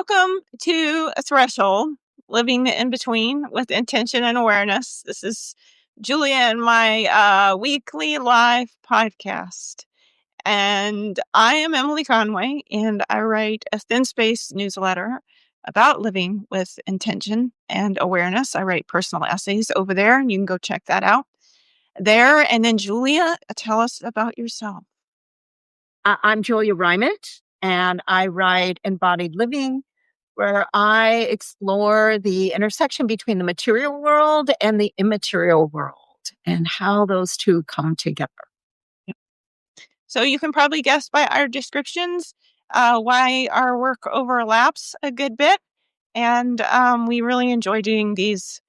Welcome to a Threshold, living in between with intention and awareness. This is Julia and my weekly live podcast. And I am Emily Conway, and I write a Thin Space newsletter about living with intention and awareness. I write personal essays over there, and you can go check that out there. And then, Julia, tell us about yourself. I'm Julia Rymant, and I write Embodied Living, where I explore the intersection between the material world and the immaterial world and how those two come together. So you can probably guess by our descriptions why our work overlaps a good bit. And we really enjoy doing these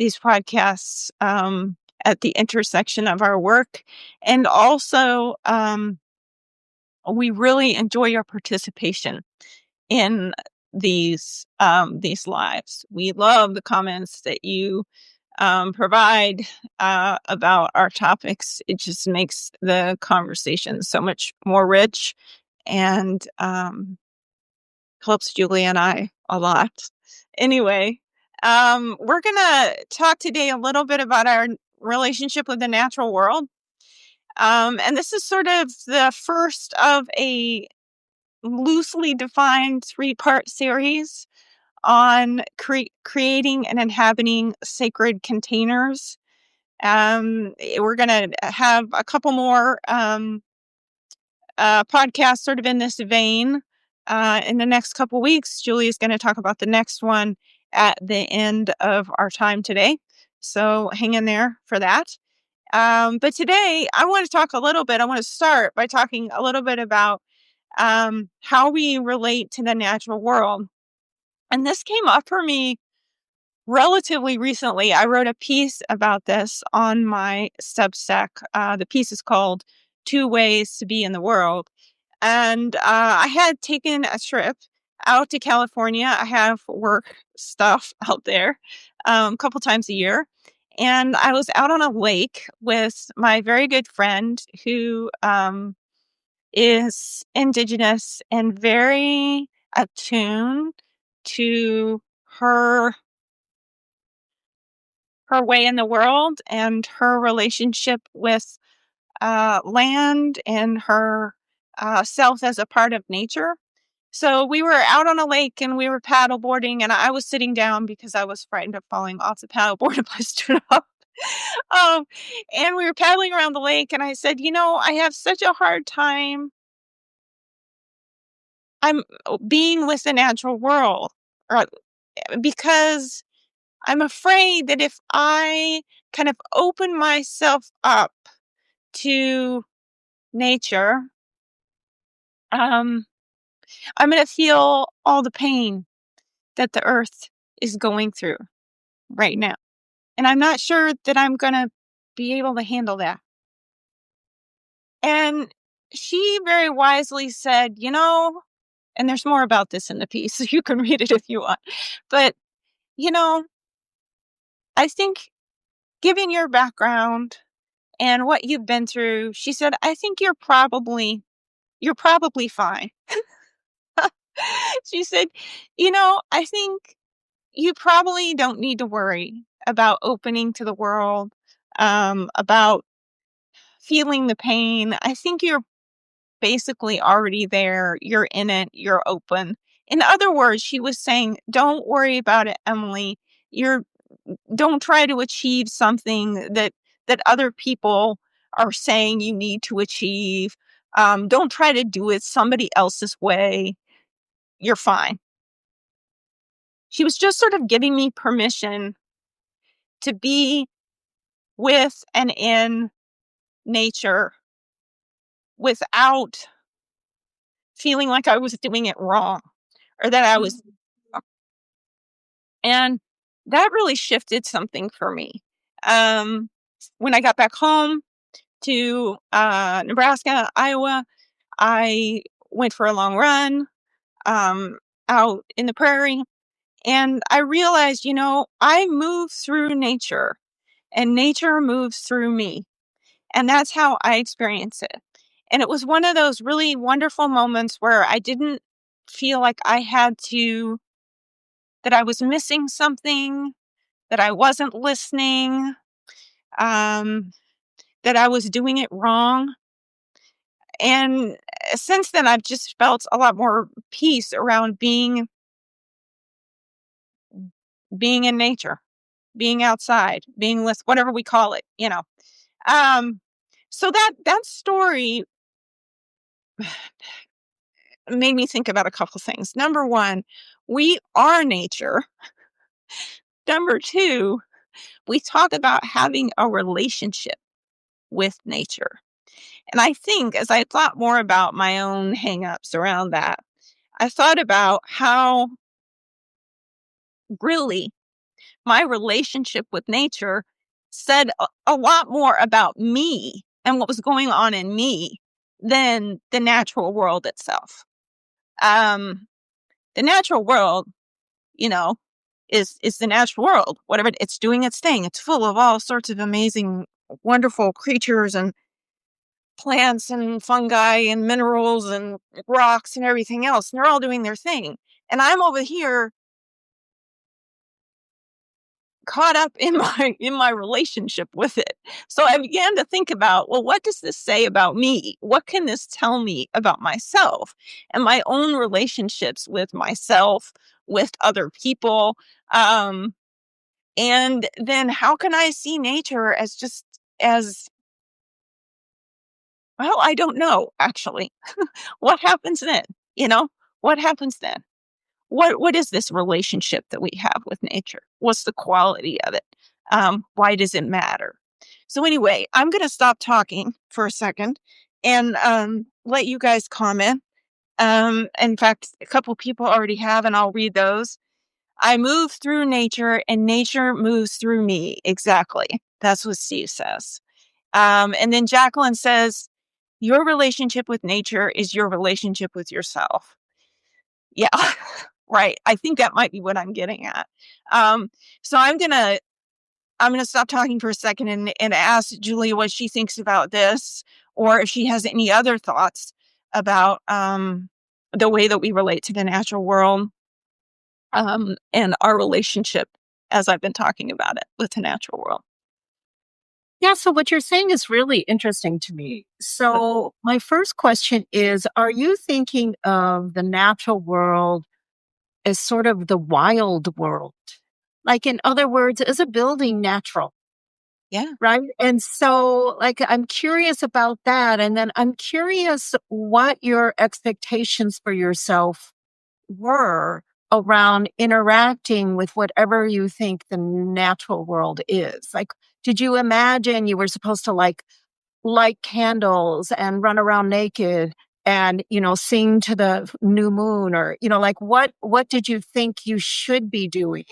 podcasts at the intersection of our work. And also, we really enjoy your participation in these lives. We love the comments that you provide about our topics. It just makes the conversation so much more rich and helps Julie and I a lot. Anyway, we're going to talk today a little bit about our relationship with the natural world. And this is sort of the first of a loosely defined 3-part series on creating and inhabiting sacred containers. We're going to have a couple more podcasts sort of in this vein in the next couple weeks. Julie is going to talk about the next one at the end of our time today. So hang in there for that. But today I want to start by talking a little bit about how we relate to the natural world. And this came up for me relatively recently. I wrote a piece about this on my Substack. The piece is called 2 Ways to Be in the World. And I had taken a trip out to California. I have work stuff out there a couple times a year. And I was out on a lake with my very good friend who is Indigenous and very attuned to her way in the world and her relationship with land and her self as a part of nature. So we were out on a lake and we were paddleboarding, and I was sitting down because I was frightened of falling off the paddleboard if I stood up. And we were paddling around the lake, and I said, I have such a hard time being with the natural world, because I'm afraid that if I kind of open myself up to nature, I'm going to feel all the pain that the earth is going through right now. And I'm not sure that I'm going to be able to handle that. And she very wisely said, and there's more about this in the piece, so you can read it if you want. But, I think given your background and what you've been through, she said, I think you're probably fine. She said, I think you probably don't need to worry about opening to the world, about feeling the pain. I think you're basically already there. You're in it. You're open. In other words, she was saying, don't worry about it, Emily. Don't try to achieve something that other people are saying you need to achieve. Don't try to do it somebody else's way. You're fine. She was just sort of giving me permission to be with and in nature without feeling like I was doing it wrong or that I was. And that really shifted something for me. When I got back home to Nebraska, Iowa, I went for a long run out in the prairie. And I realized, I move through nature and nature moves through me. And that's how I experience it. And it was one of those really wonderful moments where I didn't feel like I had to that I was missing something, that I wasn't listening, um, that I was doing it wrong. And since then, I've just felt a lot more peace around being in nature, being outside, being with whatever we call it. Um, so that story made me think about a couple things. Number one, we are nature. Number two, we talk about having a relationship with nature. And I think as I thought more about my own hangups around that, I thought about how really my relationship with nature said a lot more about me and what was going on in me than the natural world itself. Um, the natural world, you know, is the natural world. Whatever it's doing its thing. It's full of all sorts of amazing, wonderful creatures and plants and fungi and minerals and rocks and everything else. And they're all doing their thing. And I'm over here caught up in my relationship with it. So I began to think about, well, what does this say about me? What can this tell me about myself and my own relationships with myself, with other people? Um, and then how can I see nature as just as well, I don't know actually. What happens then? You know, what happens then? What is this relationship that we have with nature? What's the quality of it? Why does it matter? So anyway, I'm going to stop talking for a second and let you guys comment. In fact, a couple people already have, and I'll read those. I move through nature, and nature moves through me. Exactly. That's what Steve says. And then Jacqueline says, your relationship with nature is your relationship with yourself. Yeah, right. I think that might be what I'm getting at. Um, so I'm gonna stop talking for a second and ask Julia what she thinks about this, or if she has any other thoughts about the way that we relate to the natural world, and our relationship as I've been talking about it with the natural world. Yeah, so what you're saying is really interesting to me. So, my first question is, are you thinking of the natural world as sort of the wild world? Like, in other words, is a building natural? Yeah. Right. And so, like, I'm curious about that. And then I'm curious what your expectations for yourself were around interacting with whatever you think the natural world is. Like, did you imagine you were supposed to like light candles and run around naked and, sing to the new moon? Or, like, what did you think you should be doing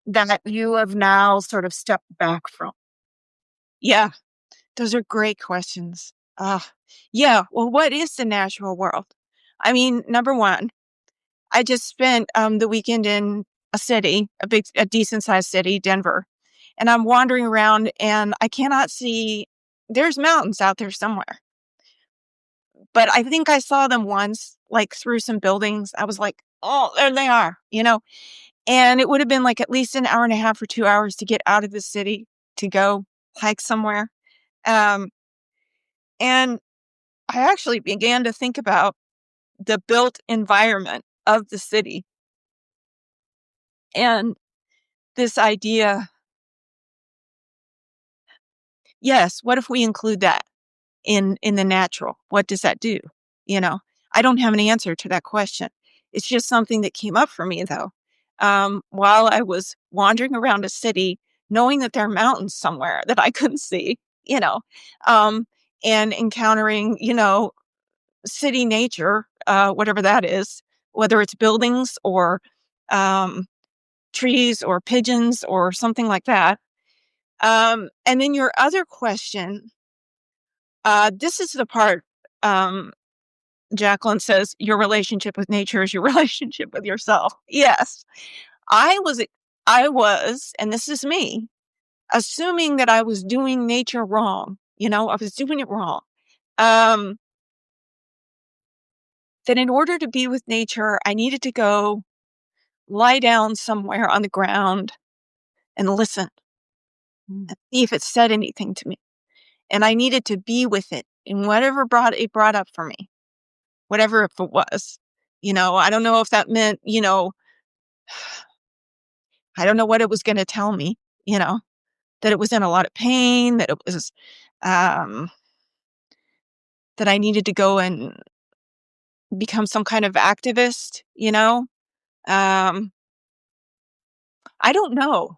that you have now sort of stepped back from? Yeah. Those are great questions. Yeah. Well, what is the natural world? I mean, number one, I just spent the weekend in a decent sized city, Denver, and I'm wandering around and I cannot see. There's mountains out there somewhere, but I think I saw them once, like through some buildings. I was like, oh, there they are. And it would have been like at least an hour and a half or 2 hours to get out of the city to go hike somewhere. Um, and I actually began to think about the built environment of the city and this idea, yes, what if we include that in the natural? What does that do? You know, I don't have an answer to that question. It's just something that came up for me though. While I was wandering around a city, knowing that there are mountains somewhere that I couldn't see, you know, um, and encountering, city nature, whatever that is, whether it's buildings or um, trees or pigeons or something like that. And then your other question, this is the part Jacqueline says your relationship with nature is your relationship with yourself. Yes, I was, and this is me, assuming that I was doing nature wrong. I was doing it wrong. Um, that in order to be with nature, I needed to go lie down somewhere on the ground and listen and see if it said anything to me. And I needed to be with it in whatever brought up for me, whatever if it was. I don't know if that meant, I don't know what it was going to tell me, you know, that it was in a lot of pain, that it was, um, that I needed to go and become some kind of activist. Um, I don't know.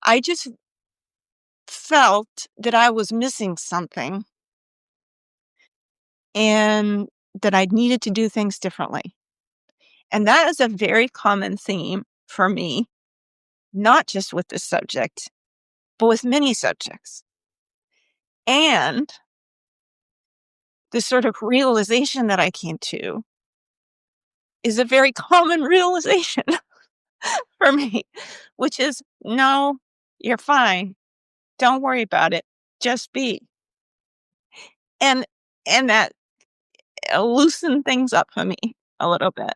I just felt that I was missing something and that I needed to do things differently. And that is a very common theme for me, not just with this subject, but with many subjects. And the sort of realization that I came to is a very common realization for me, which is no, you're fine. Don't worry about it. Just be. And and that loosened things up for me a little bit.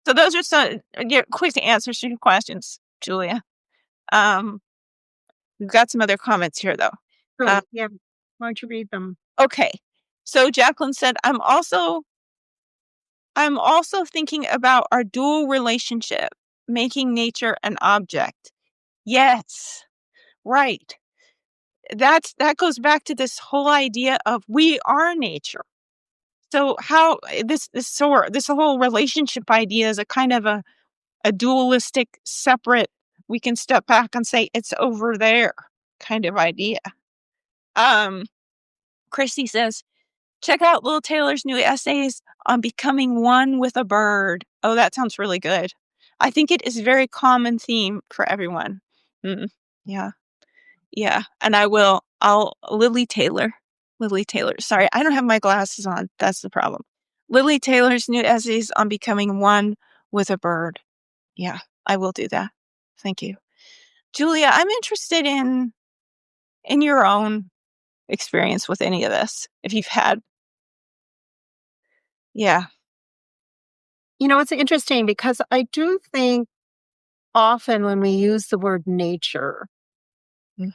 So those are some quick answers to your questions, Julia. Um, we've got some other comments here though. Oh, yeah. Why don't you read them? Okay. So Jacqueline said, I'm also thinking about our dual relationship, making nature an object. Yes, right. That goes back to this whole idea of we are nature. So how this whole relationship idea is a kind of a dualistic, separate, we can step back and say it's over there kind of idea. Um, Christy says, check out Lil Taylor's new essays on becoming one with a bird. Oh, that sounds really good. I think it is a very common theme for everyone. Yeah. Yeah. And Lily Taylor. Sorry, I don't have my glasses on. That's the problem. Lily Taylor's new essays on becoming one with a bird. Yeah, I will do that. Thank you. Julia, I'm interested in your own experience with any of this. If you've had, yeah. It's interesting because I do think often when we use the word nature, Mm.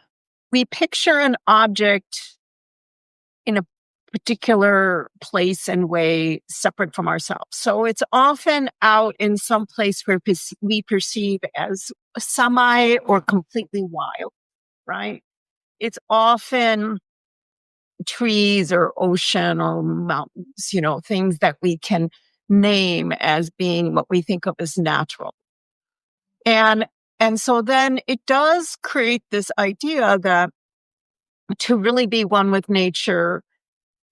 we picture an object in a particular place and way separate from ourselves. So it's often out in some place where we perceive as semi or completely wild, right? It's often trees or ocean or mountains, things that we can name as being what we think of as natural. And and so then it does create this idea that to really be one with nature,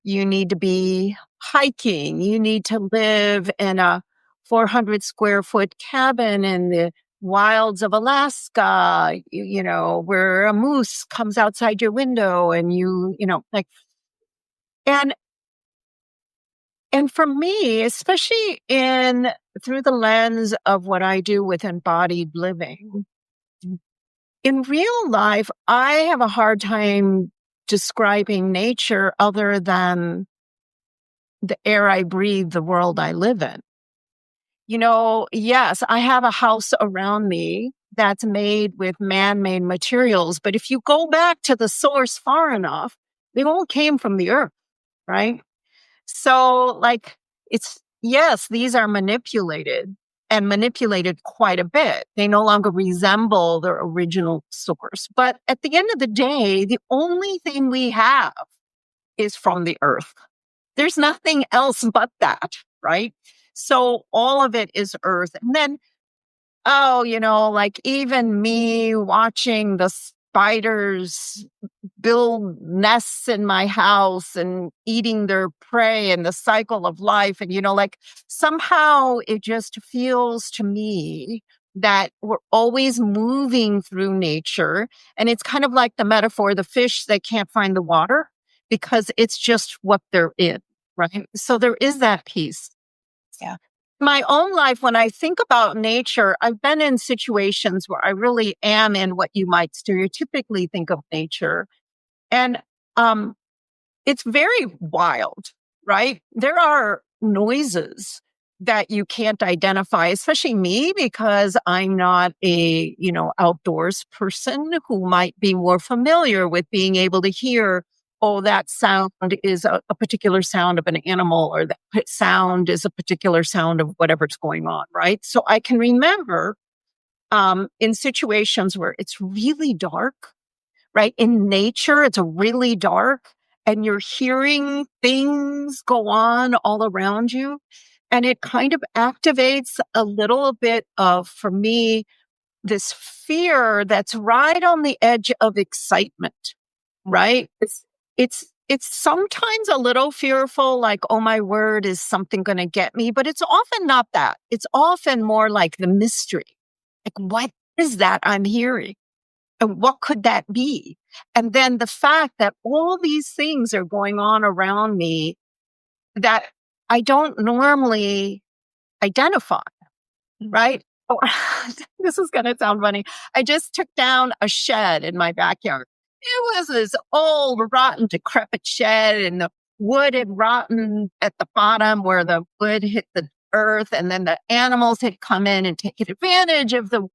you need to be hiking, you need to live in a 400 square foot cabin in the wilds of Alaska, where a moose comes outside your window and like and and for me, especially in through the lens of what I do with embodied living, in real life, I have a hard time describing nature other than the air I breathe, the world I live in. Yes, I have a house around me that's made with man made materials. But if you go back to the source far enough, they all came from the earth, right? So, like, yes, these are manipulated and manipulated quite a bit. They no longer resemble their original source. But at the end of the day, the only thing we have is from the earth. There's nothing else but that, right? So all of it is earth. And then, like even me watching the spiders build nests in my house and eating their prey and the cycle of life. And, like somehow it just feels to me that we're always moving through nature. And it's kind of like the metaphor, the fish that can't find the water because it's just what they're in, right? So there is that piece. Yeah. My own life, when I think about nature, I've been in situations where I really am in what you might stereotypically think of nature. And um, it's very wild, right? There are noises that you can't identify, especially me, because I'm not a, outdoors person who might be more familiar with being able to hear, oh, that sound is a particular sound of an animal, or that sound is a particular sound of whatever's going on, right? So I can remember in situations where it's really dark, right? In nature, it's really dark and you're hearing things go on all around you. And it kind of activates a little bit of, for me, this fear that's right on the edge of excitement, right? It's sometimes a little fearful, like, oh my word, is something going to get me? But it's often not that. It's often more like the mystery. Like, what is that I'm hearing? And what could that be? And then the fact that all these things are going on around me that I don't normally identify, right? Oh, this is going to sound funny. I just took down a shed in my backyard. It was this old, rotten, decrepit shed, and the wood had rotten at the bottom where the wood hit the earth. And then the animals had come in and taken advantage of the rotten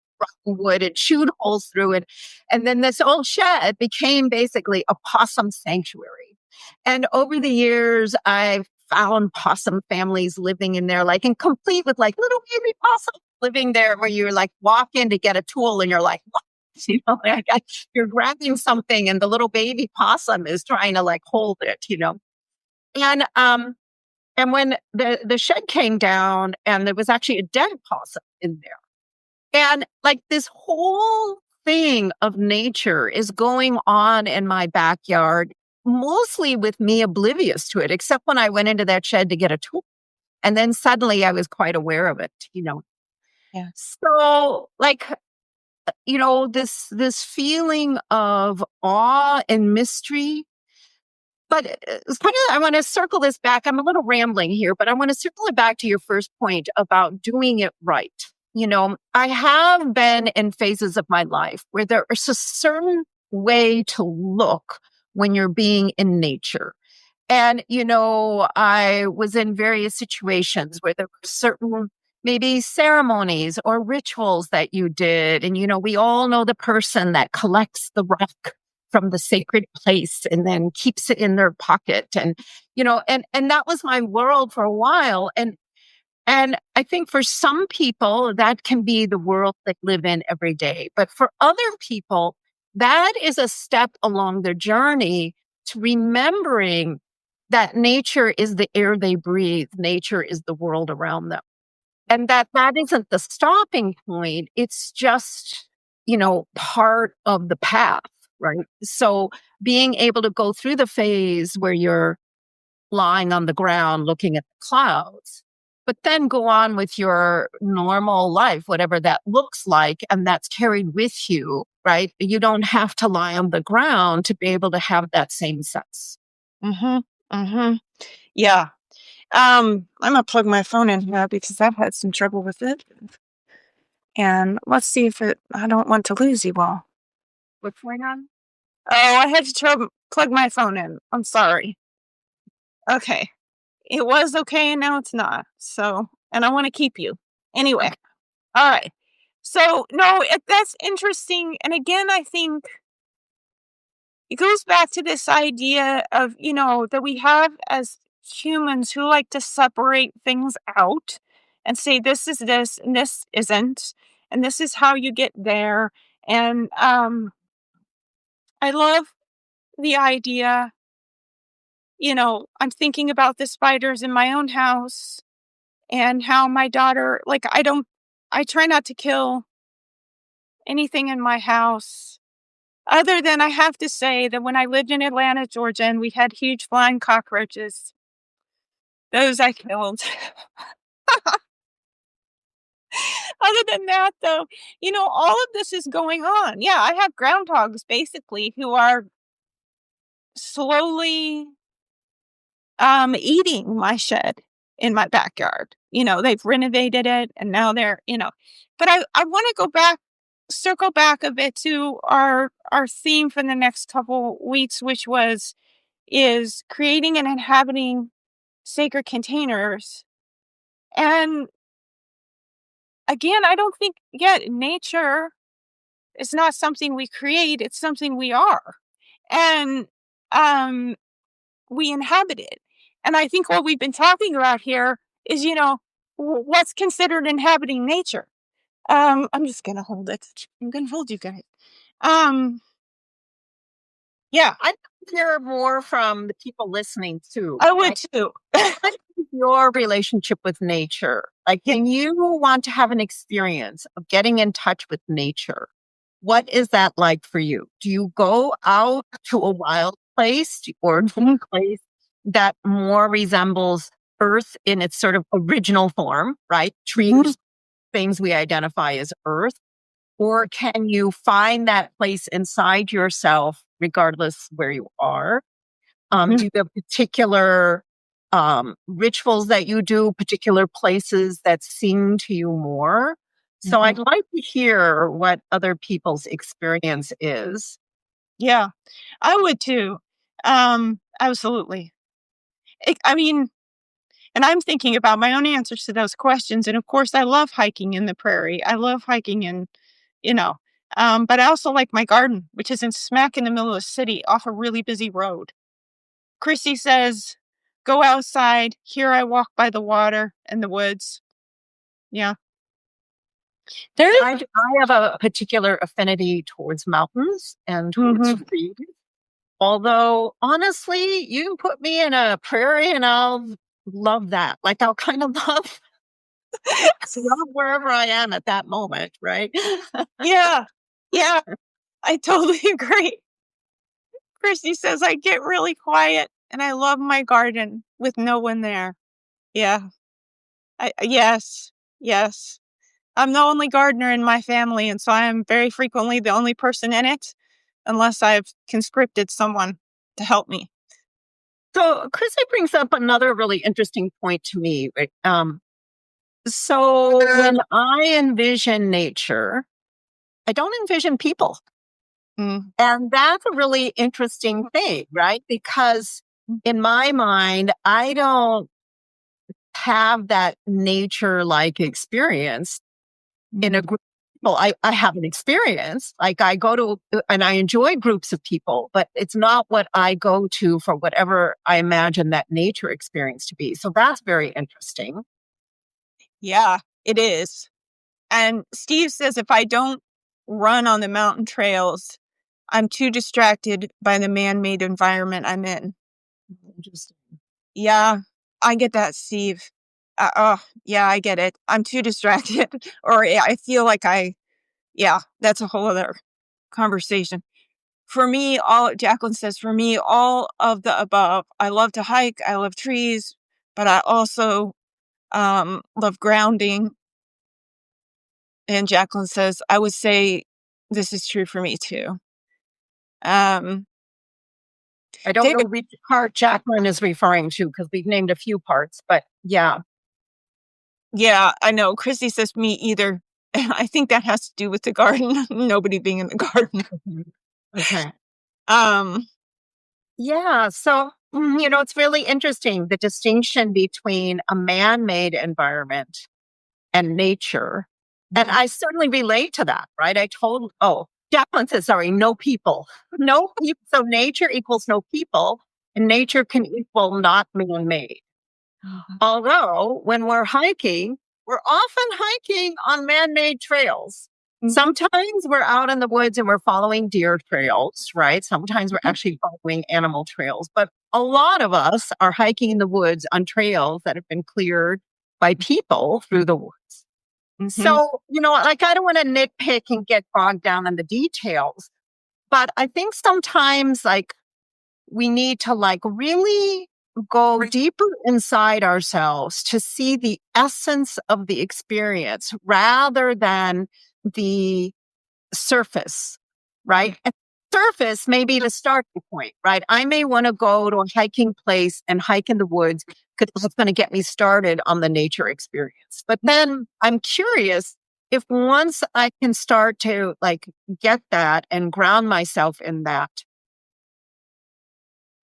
wood and chewed holes through it. And then this old shed became basically a possum sanctuary. And over the years, I've found possum families living in there, like, and complete with like little baby possums living there, where you're like walk in to get a tool and you're like, what? You're grabbing something and the little baby possum is trying to like hold it, And and when the shed came down and there was actually a dead possum in there. And like this whole thing of nature is going on in my backyard, mostly with me oblivious to it, except when I went into that shed to get a tool. And then suddenly I was quite aware of it. Yeah. So like, this feeling of awe and mystery. But it's kind of, I want to circle this back. I'm a little rambling here, but I want to circle it back to your first point about doing it right. I have been in phases of my life where there is a certain way to look when you're being in nature. And, I was in various situations where there were certain maybe ceremonies or rituals that you did. And, we all know the person that collects the rock from the sacred place and then keeps it in their pocket. And, and that was my world for a while. And I think for some people, that can be the world they live in every day. But for other people, that is a step along their journey to remembering that nature is the air they breathe. Nature is the world around them. And that isn't the stopping point. It's just, part of the path, right? So being able to go through the phase where you're lying on the ground looking at the clouds, but then go on with your normal life, whatever that looks like, and that's carried with you, right? You don't have to lie on the ground to be able to have that same sense. Mm-hmm. Mm-hmm. Yeah. I'm gonna plug my phone in here because I've had some trouble with it. And let's see if I don't want to lose you all. What's going on? Oh, I had to plug my phone in. I'm sorry. Okay. It was okay and now it's not. So, and I want to keep you. Anyway. Okay. All right. So, no, that's interesting. And again, I think it goes back to this idea of, that we have as humans who like to separate things out and say, this is this and this isn't. And this is how you get there. And I love the idea, I'm thinking about the spiders in my own house and how my daughter, like, I try not to kill anything in my house. Other than I have to say that when I lived in Atlanta, Georgia, and we had huge flying cockroaches, those I killed. Other than that, though, all of this is going on. Yeah, I have groundhogs basically who are slowly eating my shed in my backyard. They've renovated it and now but I want to circle back a bit to our theme for the next couple weeks, which is creating and inhabiting sacred containers And again, I don't think, yeah, nature is not something we create, it's something we are. And um, we inhabit it. And I think what we've been talking about here is, what's considered inhabiting nature. I'm just gonna hold it. I'm gonna hold you guys. Um, yeah, I'd like to hear more from the people listening too. I would Like, too. what is your relationship with nature? Like, Yeah. when you want to have an experience of getting in touch with nature, what is that like for you? Do you go out to a wild place or to Mhm, a place that more resembles Earth in its sort of original form, right? mhm, Trees, things we identify as Earth. Or can you find that place inside yourself, regardless where you are? mhm, Do you have particular rituals that you do, particular places that sing to you more? So mhm. I'd like to hear what other people's experience is. Yeah, I would too. Absolutely. I mean, and I'm thinking about my own answers to those questions. And of course, I love hiking in the prairie. I love hiking in, you know, but I also like my garden, which is in smack in the middle of the city off a really busy road. Chrissy says, go outside. Here I walk by the water and the woods. Yeah. There is. I have a particular affinity towards mountains and towards Mhm. trees. Although, honestly, you put me in a prairie and I'll love that. Like, I'll kind of love wherever I am at that moment, right? Yeah. Yeah. I totally agree. Christy says, I get really quiet and I love my garden with no one there. Yeah. Yes. Yes. I'm the only gardener in my family, and so I am very frequently the only person in it, unless I've conscripted someone to help me. So, Chrissy brings up another really interesting point to me. Right? So, when I envision nature, I don't envision people. Mm, And that's a really interesting thing, right? Because in my mind, I don't have that nature like experience in a mhm. group of people. I have an experience. Like, I go to and I enjoy groups of people, but it's not what I go to for whatever I imagine that nature experience to be. So that's very interesting. Yeah, it is. And Steve says if I don't run on the mountain trails, I'm too distracted by the man made environment I'm in. Interesting. Yeah, I get that, Steve. Oh, yeah, I get it. I'm too distracted. Or yeah, I feel like yeah, that's a whole other conversation. For me, Jacqueline says, for me, all of the above. I love to hike, I love trees, but I also love grounding. And Jacqueline says, I would say this is true for me too. Um, I don't know David, which part Jacqueline is referring to because we've named a few parts, but yeah. yeah, I know. Christy says me either. I think that has to do with the garden, nobody being in the garden. Mhm. Okay. Um, Yeah. So, it's really interesting the distinction between a man made environment and nature. And I certainly relate to that, right? Jacqueline says, sorry, no people. No people. So nature equals no people, and nature can equal not man made. Mhm, Although when we're often hiking on man-made trails. mhm, Sometimes we're out in the woods and we're following deer trails, right? Sometimes we're mhm, actually following animal trails, but a lot of us are hiking in the woods on trails that have been cleared by people through the woods. mhm. So, like, I don't want to nitpick and get bogged down in the details, but I think sometimes, like, we need to, like, really go deeper inside ourselves to see the essence of the experience rather than the surface, right? And surface may be the starting point, right? I may want to go to a hiking place and hike in the woods because that's going to get me started on the nature experience. But then I'm curious if once I can start to, like, get that and ground myself in that,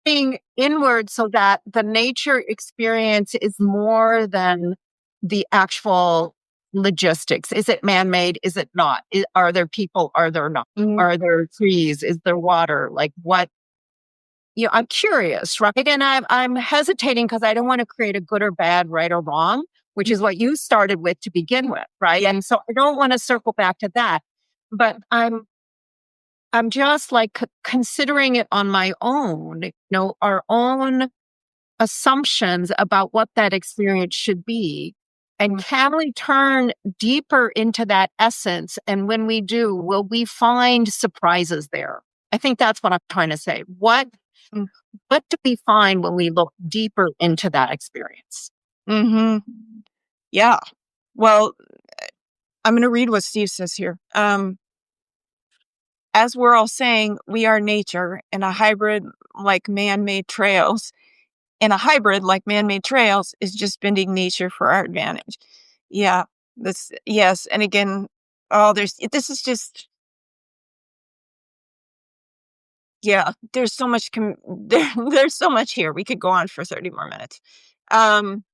being inward so that the nature experience is more than the actual logistics. Is it man-made? Is it not? Are there people? Are there not? Mm, Are there trees? Is there water? Like what? I'm curious, right? And I'm hesitating because I don't want to create a good or bad, right or wrong, which is what you started with to begin with, right? yeah. And so I don't want to circle back to that, but I'm just like considering it on my own, our own assumptions about what that experience should be. And can we turn deeper into that essence? And when we do, will we find surprises there? I think that's what I'm trying to say. Mm, What do we find when we look deeper into that experience? mhm. Yeah. Well, I'm gonna read what Steve says here. As we're all saying, we are nature in a hybrid like man-made trails. And a hybrid like man-made trails is just bending nature for our advantage. Yeah. This yes. And again, oh, this is just yeah, there's so much there's so much here. We could go on for 30 more minutes. Um,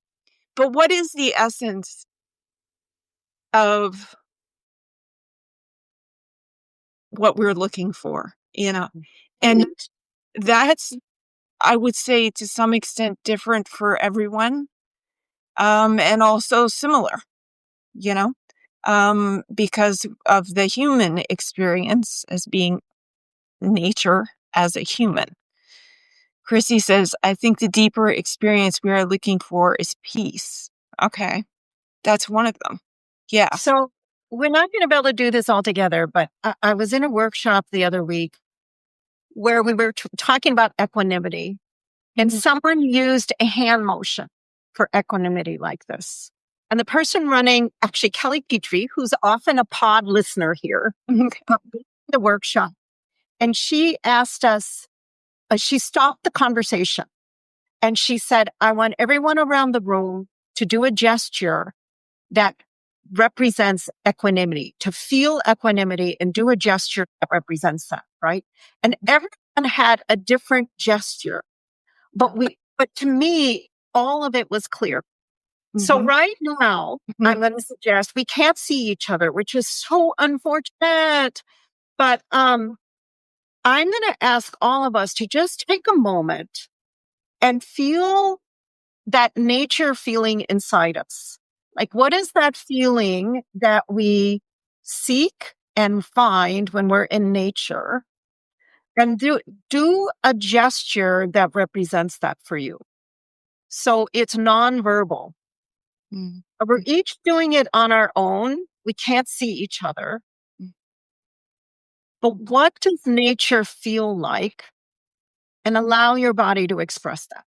but what is the essence of what we're looking for, you know? And that's, I would say, to some extent different for everyone, and also similar, you know, because of the human experience as being nature as a human. Chrissy says, I think the deeper experience we are looking for is peace. Okay, that's one of them. Yeah. So we're not going to be able to do this all together, but I was in a workshop the other week where we were talking about equanimity, and someone used a hand motion for equanimity like this. And the person running, actually Kelly Petrie, who's often a pod listener here, the workshop, and she asked us, she stopped the conversation and she said, I want everyone around the room to do a gesture that represents equanimity, to feel equanimity and do a gesture that represents that, right? And everyone had a different gesture, but to me, all of it was clear. So right now, I'm going to suggest we can't see each other, which is so unfortunate. But I'm going to ask all of us to just take a moment and feel that nature feeling inside us. Like, what is that feeling that we seek and find when we're in nature? And do a gesture that represents that for you. So it's nonverbal. Mm. We're each doing it on our own. We can't see each other. But what does nature feel like? And allow your body to express that.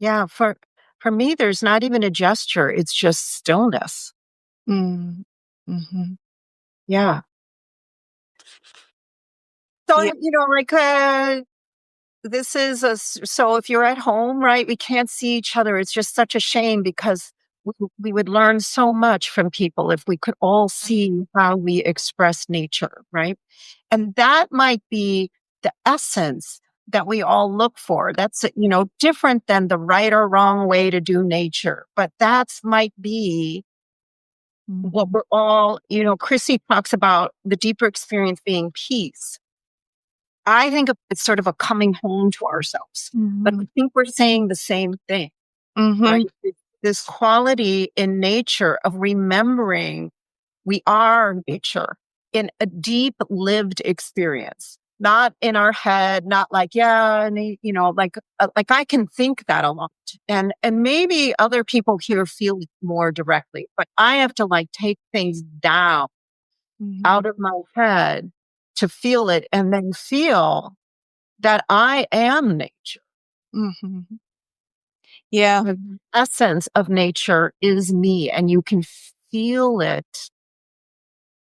Yeah, for me, there's not even a gesture. It's just stillness. Mm. Mhm. Yeah. So, Yeah. like, this is so if you're at home, right, we can't see each other. It's just such a shame because we would learn so much from people if we could all see how we express nature, right? And that might be the essence that we all look for. That's, different than the right or wrong way to do nature, but that's might be what we're all, Chrissy talks about the deeper experience being peace. I think it's sort of a coming home to ourselves, but I think we're saying the same thing, right? This quality in nature of remembering we are nature in a deep lived experience, not in our head, not like, yeah, and like I can think that a lot. And maybe other people here feel it more directly, but I have to like take things down out of my head to feel it and then feel that I am nature. Mhm. Yeah. The essence of nature is me, and you can feel it.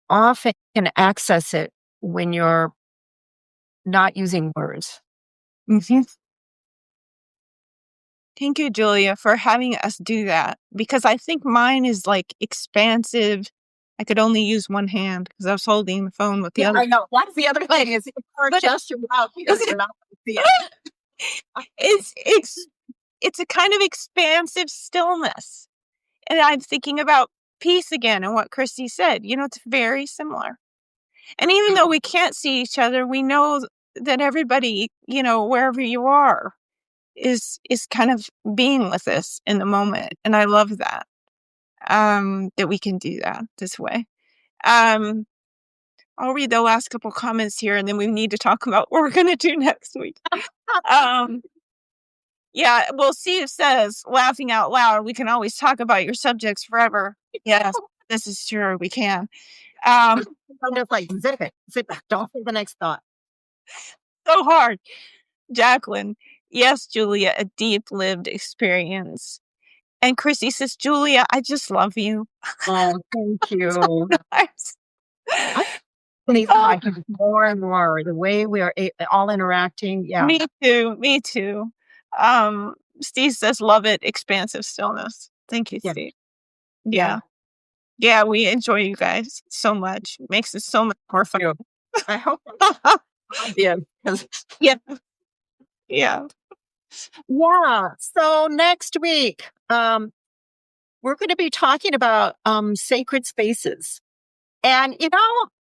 Often you can access it when you're not using words. Mhm. Thank you, Julia, for having us do that because I think mine is like expansive I could only use one hand because I was holding the phone with the Yeah, other. I know. What's the other thing? Is it a But gesture? Wow, you're not going to see it. it's a kind of expansive stillness. And I'm thinking about peace again and what Christy said. It's very similar. And even though we can't see each other, we know that everybody, wherever you are, is kind of being with us in the moment. And I love that. That we can do that this way. I'll read the last couple comments here, and then we need to talk about what we're going to do next week. Yeah, well, Steve says, laughing out loud, we can always talk about your subjects forever. Yes, this is true. We can. I'm just like, zip it. Don't say the next thought. So hard. Jacqueline, yes, Julia, a deep lived experience. And Chrissy says, Julia, I just love you. Oh, thank you. These podcasts more and more, the way we are all interacting. Yeah. Me too. Me too. Steve says, love it. Expansive stillness. Thank you, Steve. Yeah. Yeah, we enjoy you guys so much. It makes it so much more fun. I hope I did. Yeah. Yeah. Yeah. So next week, we're going to be talking about sacred spaces. And,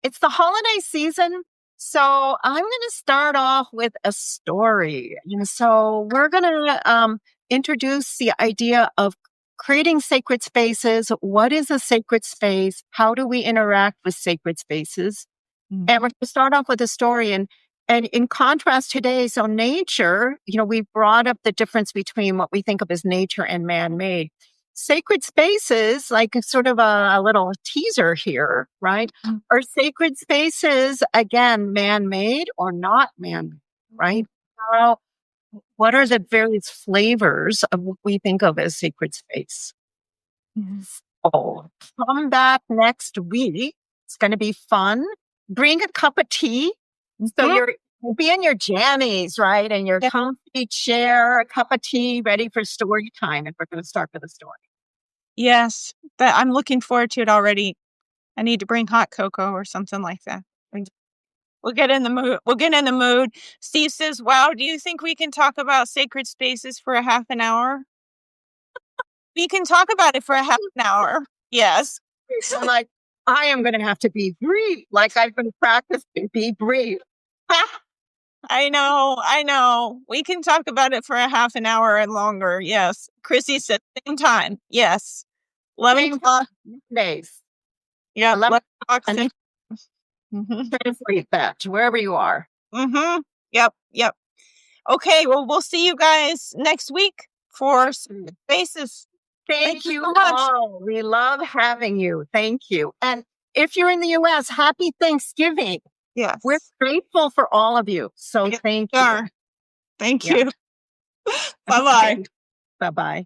it's the holiday season. So I'm going to start off with a story. So we're going to introduce the idea of creating sacred spaces. What is a sacred space? How do we interact with sacred spaces? And we're going to start off with a story. And in contrast today, so nature, we brought up the difference between what we think of as nature and man-made. Sacred spaces, like sort of a little teaser here, right? Are sacred spaces, again, man-made or not man-made, right? So what are the various flavors of what we think of as sacred space? So come back next week. It's going to be fun. Bring a cup of tea. So you'll be in your jammies, right? And your comfy chair, a cup of tea, ready for story time. And we're going to start with a story. Yes, but I'm looking forward to it already. I need to bring hot cocoa or something like that. We'll get in the mood. Steve says, wow, do you think we can talk about sacred spaces for a half an hour? We can talk about it for a half an hour. Yes. I'm like, I am going to have to be brief, like I've been practicing, be brief. I know. We can talk about it for a half an hour and longer. Yes. Chrissy said same time. Yes. 11 o'clock. Days. Yeah. 11 o'clock. Translate that to wherever you are. Yep. Okay. Well, we'll see you guys next week for spaces. Thank you so much. Oh, we love having you. Thank you. And if you're in the U.S., happy Thanksgiving. Yes. We're grateful for all of you. So thank you. Thank you. Bye-bye. Bye-bye.